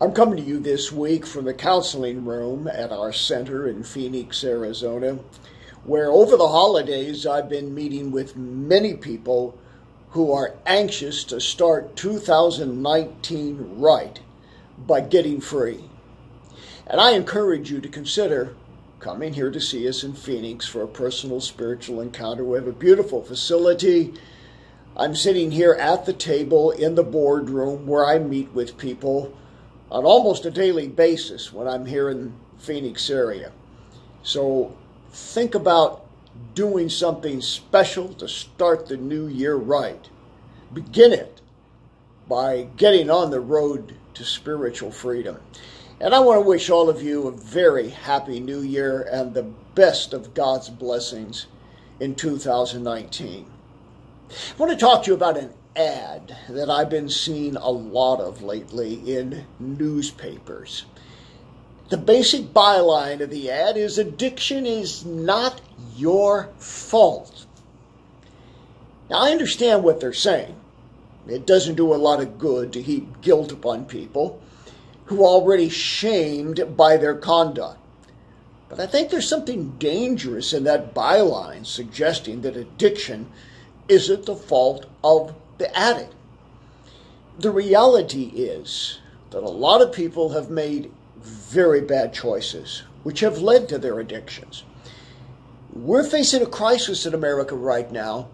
I'm coming to you this week from the counseling room at our center in Phoenix, Arizona, where over the holidays I've been meeting with many people who are anxious to start 2019 right by getting free. And I encourage you to consider coming here to see us in Phoenix for a personal spiritual encounter. We have a beautiful facility. I'm sitting here at the table in the boardroom where I meet with people on almost a daily basis when I'm here in the Phoenix area. So think about doing something special to start the new year right. Begin it by getting on the road to spiritual freedom. And I want to wish all of you a very happy new year and the best of God's blessings in 2019. I want to talk to you about an ad that I've been seeing a lot of lately in newspapers. The basic byline of the ad is addiction is not your fault. Now, I understand what they're saying. It doesn't do a lot of good to heap guilt upon people who are already shamed by their conduct. But I think there's something dangerous in that byline suggesting that addiction isn't the fault of the addict. The reality is that a lot of people have made very bad choices, which have led to their addictions. We're facing a crisis in America right now.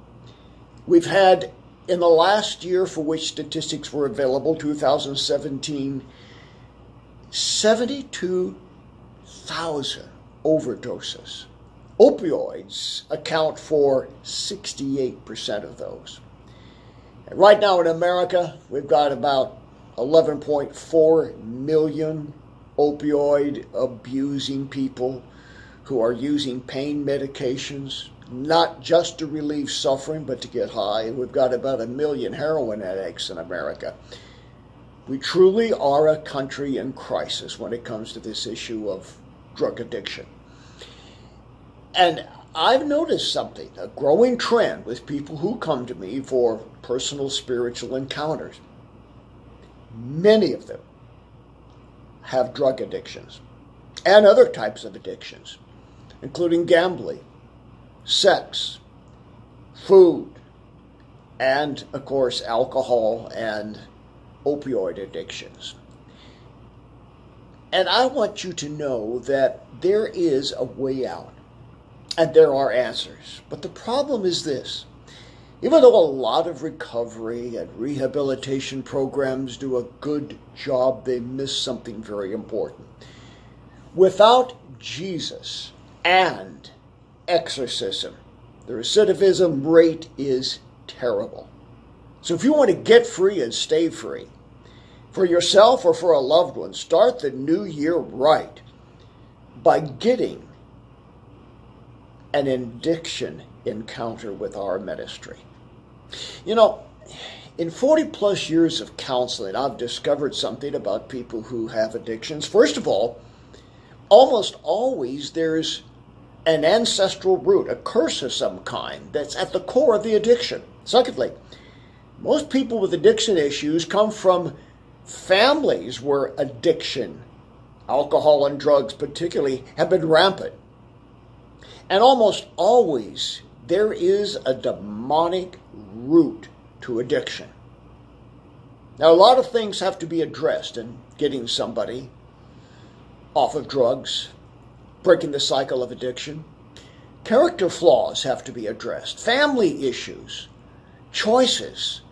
We've had, in the last year for which statistics were available, 2017, 72,000 overdoses. Opioids account for 68% of those. And right now in America, we've got about 11.4 million opioid abusing people who are using pain medications, not just to relieve suffering, but to get high. And we've got about 1 million heroin addicts in America. We truly are a country in crisis when it comes to this issue of drug addiction. And I've noticed something, a growing trend with people who come to me for personal spiritual encounters. Many of them have drug addictions and other types of addictions, including gambling, sex, food, and, of course, alcohol and opioid addictions. And I want you to know that there is a way out. And there are answers. But the problem is this. Even though a lot of recovery and rehabilitation programs do a good job, they miss something very important. Without Jesus and exorcism, the recidivism rate is terrible. So if you want to get free and stay free, for yourself or for a loved one, start the new year right by getting an addiction encounter with our ministry. You know, in 40 plus years of counseling, I've discovered something about people who have addictions. First of all, almost always there's an ancestral root, a curse of some kind that's at the core of the addiction. Secondly, most people with addiction issues come from families where addiction, alcohol and drugs particularly, have been rampant. And almost always, there is a demonic root to addiction. Now, a lot of things have to be addressed in getting somebody off of drugs, breaking the cycle of addiction. Character flaws have to be addressed. Family issues, choices,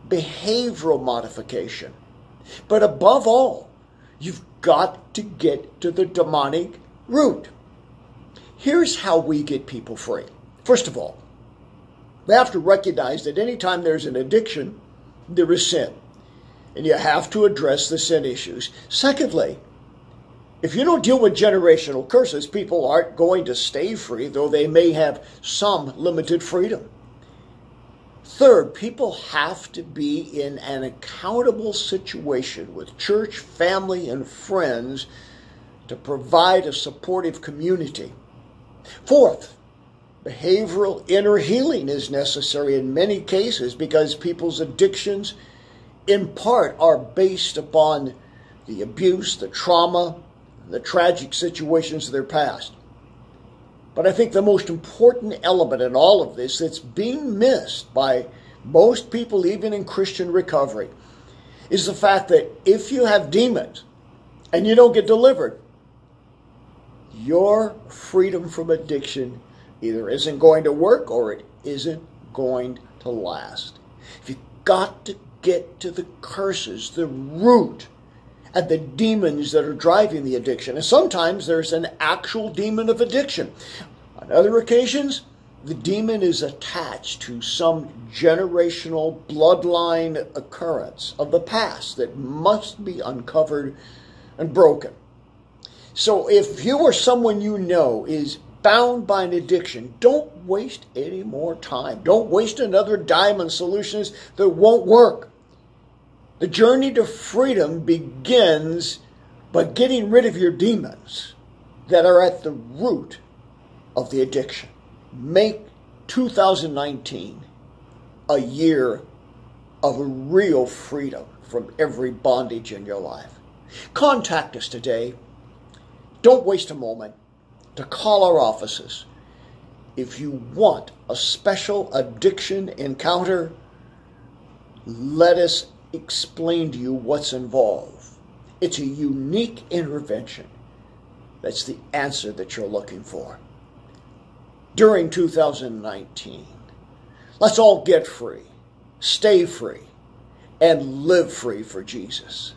behavioral modification. But above all, you've got to get to the demonic root. Here's how we get people free. First of all, we have to recognize that anytime there's an addiction, there is sin. And you have to address the sin issues. Secondly, if you don't deal with generational curses, people aren't going to stay free, though they may have some limited freedom. Third, people have to be in an accountable situation with church, family, and friends to provide a supportive community. Fourth, behavioral inner healing is necessary in many cases because people's addictions, in part, are based upon the abuse, the trauma, the tragic situations of their past. But I think the most important element in all of this that's being missed by most people, even in Christian recovery, is the fact that if you have demons and you don't get delivered, your freedom from addiction either isn't going to work or it isn't going to last. You've got to get to the curses, the root, and the demons that are driving the addiction. And sometimes there's an actual demon of addiction. On other occasions, the demon is attached to some generational bloodline occurrence of the past that must be uncovered and broken. So if you or someone you know is bound by an addiction, don't waste any more time. Don't waste another dime on solutions that won't work. The journey to freedom begins by getting rid of your demons that are at the root of the addiction. Make 2019 a year of real freedom from every bondage in your life. Contact us today. Don't waste a moment to call our offices. If you want a special addiction encounter, let us explain to you what's involved. It's a unique intervention that's the answer that you're looking for. During 2019, let's all get free, stay free, and live free for Jesus.